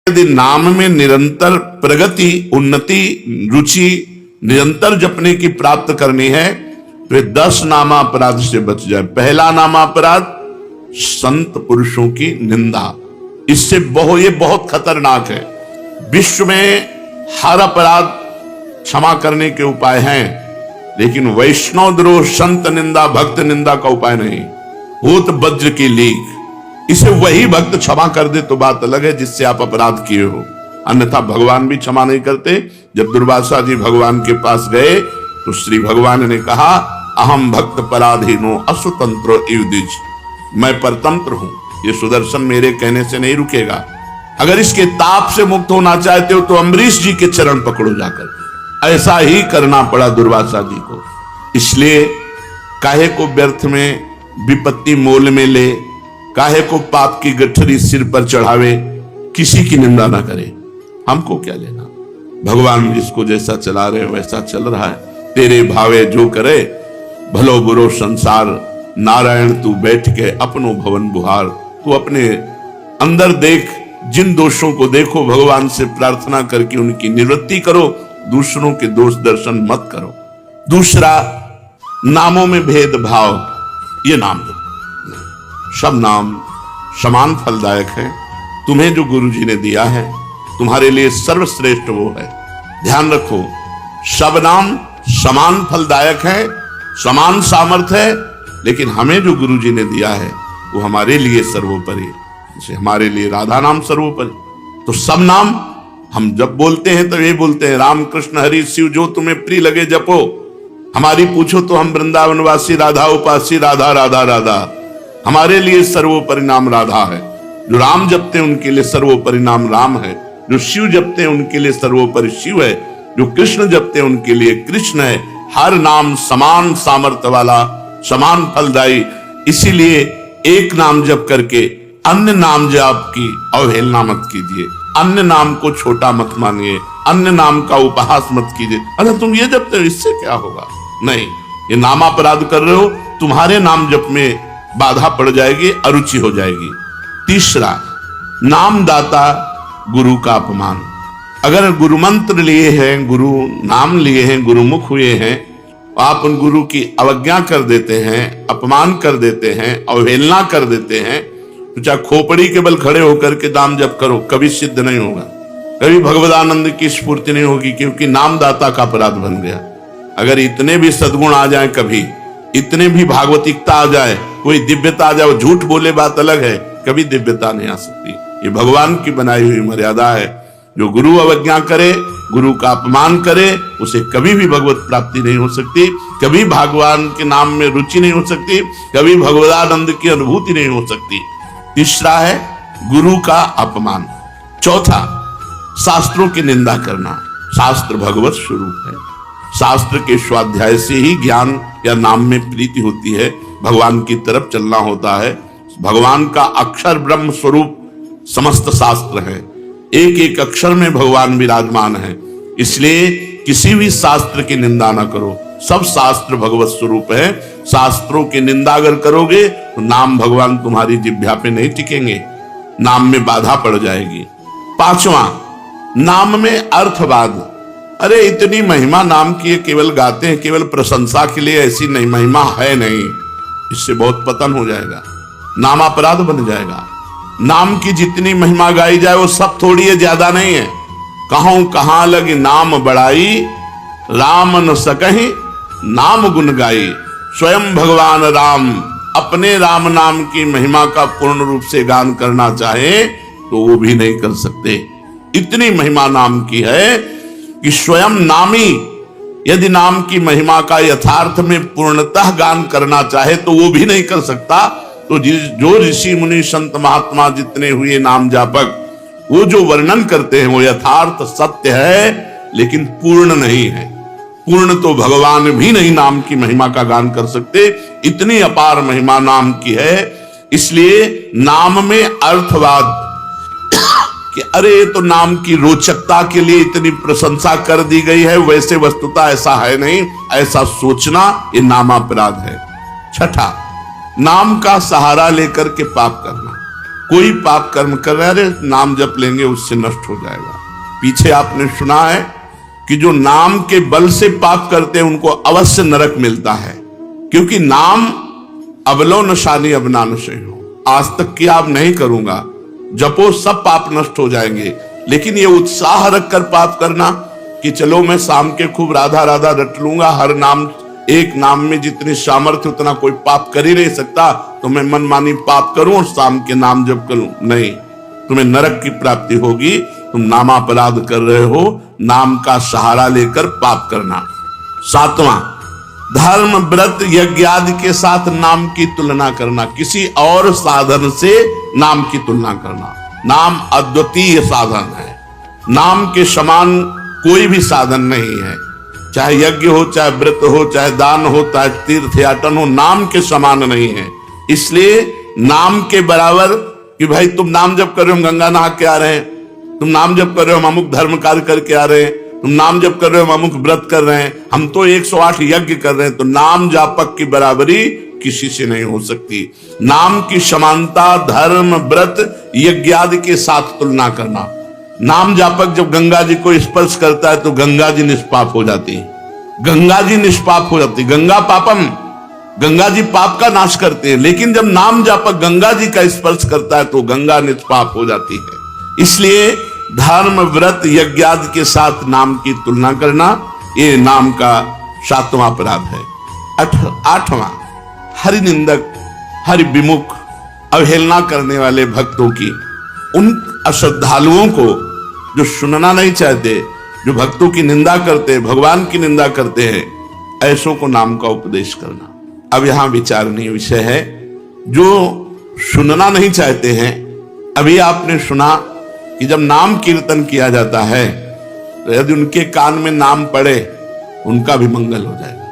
यदि नाम में निरंतर प्रगति, उन्नति, रुचि निरंतर जपने की प्राप्त करनी है तो ये 10 नामापराध से बच जाए। पहला नामापराध संत पुरुषों की निंदा। इससे ये बहुत खतरनाक है। विश्व में हर अपराध क्षमा करने के उपाय हैं, लेकिन वैष्णव द्रोह, संत निंदा, भक्त निंदा का उपाय नहीं। होत वज्र की लीक, इसे वही भक्त क्षमा कर दे तो बात अलग है जिससे आप अपराध किए हो, अन्यथा भगवान भी क्षमा नहीं करते। जब दुर्वासा जी भगवान के पास गए तो श्री भगवान ने कहा, अहम भक्त पराधीनो असुतंत्रो युधिज, मैं परतंत्र हूं, ये सुदर्शन मेरे कहने से नहीं रुकेगा। अगर इसके ताप से मुक्त होना चाहते हो तो अम्बरीश जी के चरण पकड़ो जाकर। ऐसा ही करना पड़ा दुर्वासा जी को। इसलिए काहे को व्यर्थ में विपत्ति मोल में ले, काहे को पाप की गठरी सिर पर चढ़ावे, किसी की निंदा ना करे, हमको क्या लेना। भगवान जिसको जैसा चला रहे वैसा चल रहा है। तेरे भावे जो करे भलो बुरो संसार, नारायण तू बैठ के अपनो भवन बुहार। तू अपने अंदर देख, जिन दोषों को देखो, भगवान से प्रार्थना करके उनकी निवृत्ति करो, दूसरों के दोष दर्शन मत करो। दूसरा, नामों में भेदभाव, ये नाम दो। सब नाम समान फलदायक हैं। तुम्हें जो गुरु जी ने दिया है तुम्हारे लिए सर्वश्रेष्ठ वो है। ध्यान रखो, सब नाम समान फलदायक है, समान सामर्थ्य है, लेकिन हमें जो गुरु जी ने दिया है वो हमारे लिए सर्वोपरि। जैसे हमारे लिए राधा नाम सर्वोपरि, तो सब नाम हम जब बोलते हैं तो ये बोलते हैं, राम कृष्ण हरि शिव जो तुम्हें प्रिय लगे जपो। हमारी पूछो तो हम वृंदावनवासी राधा उपासी, राधा राधा राधा। हमारे लिए सर्वोपरि नाम राधा है। जो राम जपते हैं उनके लिए सर्वोपरि नाम राम है। जो शिव जपते हैं उनके लिए सर्वोपरि शिव है। जो कृष्ण जपते हैं उनके लिए कृष्ण है। हर नाम समान सामर्थ्य वाला, समान फलदायी। इसीलिए एक नाम जप करके अन्य नाम जाप की अवहेलना मत कीजिए, अन्य नाम को छोटा मत मानिए, अन्य नाम का उपहास मत कीजिए। अरे तुम ये जपते हो, इससे क्या होगा? नहीं, ये नामापराध कर रहे हो, तुम्हारे नाम जप में बाधा पड़ जाएगी, अरुचि हो जाएगी। तीसरा, नामदाता गुरु का अपमान। अगर गुरु मंत्र लिए हैं, गुरु नाम लिए हैं, गुरुमुख हुए हैं, आप उन गुरु की अवज्ञा कर देते हैं, अपमान कर देते हैं, अवहेलना कर देते हैं, तो चाहे खोपड़ी के बल खड़े होकर के नाम जप करो, कभी सिद्ध नहीं होगा, कभी भगवदानंद की स्फूर्ति नहीं होगी, क्योंकि नामदाता का अपराध बन गया। अगर इतने भी सद्गुण आ जाए, कभी इतने भी भागवतिकता आ जाए, कोई दिव्यता आ जाए, झूठ बोले बात अलग है, कभी दिव्यता नहीं आ सकती। ये भगवान की बनाई हुई मर्यादा है। जो गुरु अवज्ञा करे, गुरु का अपमान करे, उसे कभी भी भगवत प्राप्ति नहीं हो सकती, कभी भगवान के नाम में रुचि नहीं हो सकती, कभी भगवदानंद की अनुभूति नहीं हो सकती। तीसरा है गुरु का अपमान। चौथा, शास्त्रों की निंदा करना। शास्त्र भगवत स्वरूप है। शास्त्र के स्वाध्याय से ही ज्ञान या नाम में प्रीति होती है, भगवान की तरफ चलना होता है। भगवान का अक्षर ब्रह्म स्वरूप समस्त शास्त्र है। एक एक अक्षर में भगवान विराजमान है। इसलिए किसी भी शास्त्र की निंदा ना करो। सब शास्त्र भगवत स्वरूप है। शास्त्रों की निंदा अगर करोगे तो नाम भगवान तुम्हारी जिह्वा पे नहीं टिकेंगे, नाम में बाधा पड़ जाएगी। पांचवा, नाम में अर्थवाद। अरे इतनी महिमा नाम की, केवल गाते हैं, केवल प्रशंसा के लिए, ऐसी नहीं महिमा है नहीं। इससे बहुत पतन हो जाएगा, नाम अपराध बन जाएगा। नाम की जितनी महिमा गाई जाए वो सब थोड़ी है, ज्यादा नहीं है। कहूं कहां लगी नाम बड़ाई, राम न सकहि नाम गुण गाई। स्वयं भगवान राम अपने राम नाम की महिमा का पूर्ण रूप से गान करना चाहे तो वो भी नहीं कर सकते। इतनी महिमा नाम की है कि स्वयं नामी यदि नाम की महिमा का यथार्थ में पूर्णतः गान करना चाहे तो वो भी नहीं कर सकता। तो जो ऋषि मुनि संत महात्मा जितने हुए नाम जापक, वो जो वर्णन करते हैं वो यथार्थ सत्य है, लेकिन पूर्ण नहीं है। पूर्ण तो भगवान भी नहीं नाम की महिमा का गान कर सकते, इतनी अपार महिमा नाम की है। इसलिए नाम में अर्थवाद कि अरे तो नाम की रोचकता के लिए इतनी प्रशंसा कर दी गई है, वैसे वस्तुतः ऐसा है नहीं, ऐसा सोचना ये नामापराध है। छठा, नाम का सहारा लेकर के पाप करना। कोई पाप कर्म कर रहे हैं, नाम जप लेंगे उससे नष्ट हो जाएगा। पीछे आपने सुना है कि जो नाम के बल से पाप करते हैं उनको अवश्य नरक मिलता है, क्योंकि नाम अबलो नशानी अबना नशे हो, आज तक किया अब नहीं करूंगा, जपो सब पाप नष्ट हो जाएंगे। लेकिन ये उत्साह रखकर पाप करना कि चलो मैं शाम के खूब राधा राधा रट लूंगा, हर नाम एक नाम में जितनी सामर्थ्य उतना कोई पाप कर ही नहीं सकता, तो मैं मनमानी पाप करूं और शाम के नाम जप करूं, नहीं, तुम्हें नरक की प्राप्ति होगी। तुम नामापराध कर रहे हो, नाम का सहारा लेकर पाप करना। 7वां, धर्म व्रत यज्ञ आदि के साथ नाम की तुलना करना, किसी और साधन से नाम की तुलना करना। नाम अद्वितीय साधन है, नाम के समान कोई भी साधन नहीं है, चाहे यज्ञ हो, चाहे व्रत हो, चाहे दान हो, चाहे तीर्थ याटन हो, नाम के समान नहीं है। इसलिए नाम के बराबर कि भाई तुम नाम जप कर रहे हो, गंगा नहा के आ रहे हैं, तुम नाम जप कर रहे हो, हम अमुक धर्म कार्य करके आ रहे हैं, तुम नाम जप कर रहे हो, हम अमुक व्रत कर रहे हैं, हम तो 108 यज्ञ कर रहे हैं, तो नाम जापक की बराबरी किसी से नहीं हो सकती। नाम की समानता धर्म व्रत यज्ञ आदि के साथ तुलना करना। नाम जापक जब गंगा जी को स्पर्श करता है तो गंगा जी निष्पाप हो जाती है, गंगा जी निष्पाप हो जाती, गंगा पापम, गंगा जी पाप का नाश करते हैं। लेकिन जब नाम जापक गंगा जी का स्पर्श करता है तो गंगा निष्पाप हो जाती है। इसलिए धर्म व्रत यज्ञ आदि के साथ नाम की तुलना करना, ये नाम का 7वां अपराध है। 8वां, हरि निंदक हरि विमुख अवहेलना करने वाले भक्तों की, उन अश्रद्धालुओं को जो सुनना नहीं चाहते, जो भक्तों की निंदा करते हैं, भगवान की निंदा करते हैं, ऐसों को नाम का उपदेश करना। अब यहां विचारणीय विषय है, जो सुनना नहीं चाहते हैं, अभी आपने सुना कि जब नाम कीर्तन किया जाता है तो यदि उनके कान में नाम पड़े उनका भी मंगल हो जाएगा।